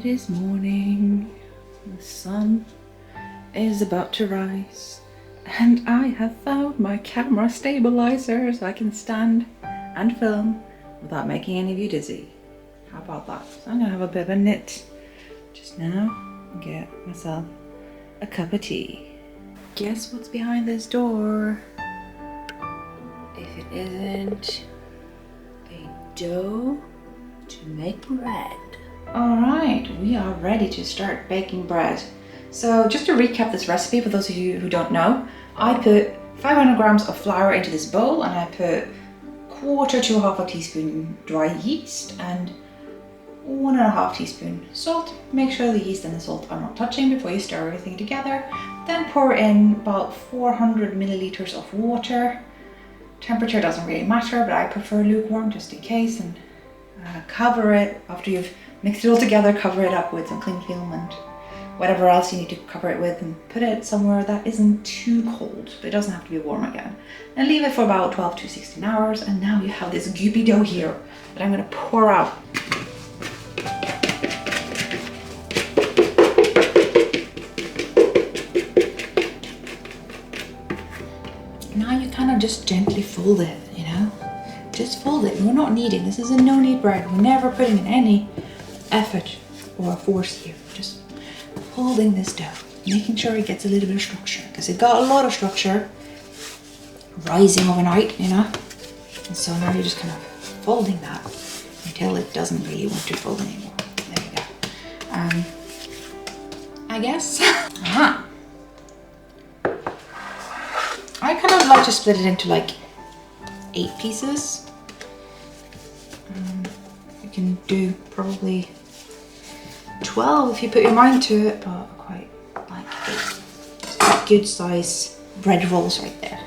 It is morning, the sun is about to rise, and I have found my camera stabilizer so I can stand and film without making any of you dizzy. How about that? So I'm gonna have a bit of a knit just now and get myself a cup of tea. Guess what's behind this door? If it isn't a dough to make bread. Alright, we are ready to start baking bread. So just to recap this recipe for those of you who don't know, I put 500 grams of flour into this bowl and I put 1/4 to 1/2 teaspoon dry yeast and 1.5 teaspoon salt. Make sure the yeast and the salt are not touching before you stir everything together. Then pour in about 400 milliliters of water. Temperature doesn't really matter, but I prefer lukewarm just in case, and cover it after you've mixed it all together. Cover it up with some cling film and whatever else you need to cover it with, and put it somewhere that isn't too cold, but it doesn't have to be warm again. And leave it for about 12 to 16 hours. And now you have this goopy dough here that I'm going to pour out. Now you kind of just gently fold it, you know? Just fold it. We're not kneading. This is a no-knead bread. We're never putting in any effort or force here. Just folding this dough, making sure it gets a little bit of structure, because it got a lot of structure rising overnight, you know? And so now you're just kind of folding that until it doesn't really want to fold anymore. There you go. I guess. I kind of like to split it into like 8 pieces. You can do probably 12 if you put your mind to it, but I quite like 8. Good size bread rolls right there.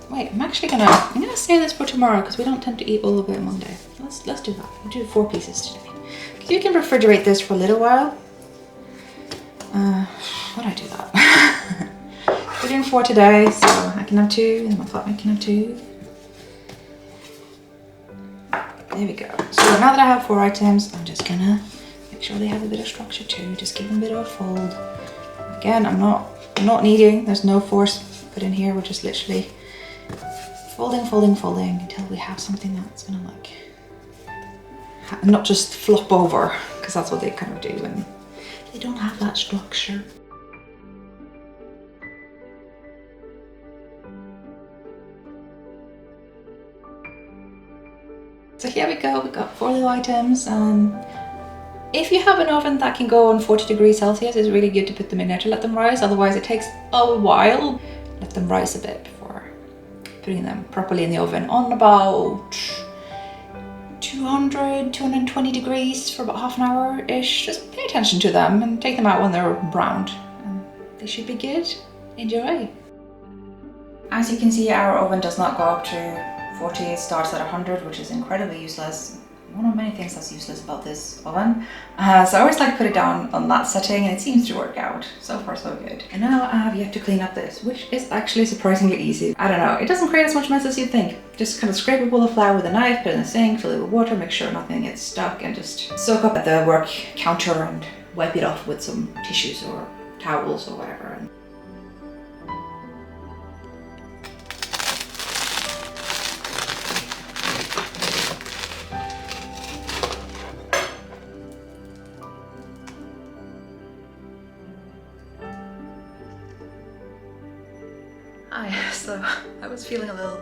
Wait, I'm gonna save this for tomorrow because we don't tend to eat all of it in one day. Let's do that. We'll do 4 pieces today. Because you can refrigerate this for a little while. Why'd I do that? We're doing 4 today, so I can have 2, and my flatmate can have 2. There we go. So now that I have 4 items, I'm just gonna make sure they have a bit of structure too. Just give them a bit of a fold. Again, I'm not kneading. There's no force put in here. We're just literally folding until we have something that's gonna like not just flop over, because that's what they kind of do when they don't have that structure. So here we go, we've got 4 little items. If you have an oven that can go on 40 degrees Celsius, it's really good to put them in there to let them rise, otherwise it takes a while. Let them rise a bit before putting them properly in the oven on about 200, 220 degrees for about half an hour-ish. Just pay attention to them and take them out when they're browned. And they should be good. Enjoy! As you can see, our oven does not go up to 40, it starts at 100, which is incredibly useless. One of many things that's useless about this oven. So I always like to put it down on that setting, and it seems to work out. So far so good. And now I have yet to clean up this, which is actually surprisingly easy. I don't know, it doesn't create as much mess as you'd think. Just kind of scrape a bowl of flour with a knife, put it in the sink, fill it with water, make sure nothing gets stuck, and just soak up at the work counter and wipe it off with some tissues or towels or whatever. Hi, so I was feeling a little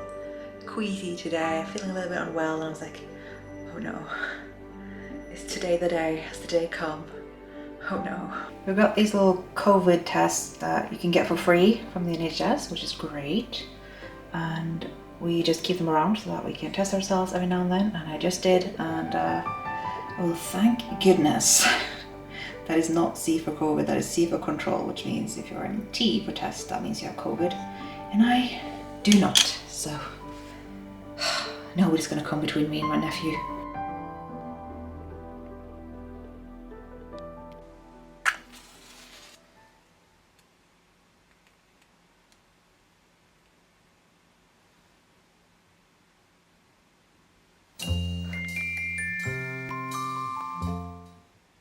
queasy today, feeling a little bit unwell, and I was like, oh no, is today the day? Has the day come? Oh no. We've got these little COVID tests that you can get for free from the NHS, which is great. And we just keep them around so that we can test ourselves every now and then, and I just did, and oh thank goodness. That is not C for COVID, that is C for control, which means if you're in T for test, that means you have COVID. And I do not, so nobody's gonna come between me and my nephew.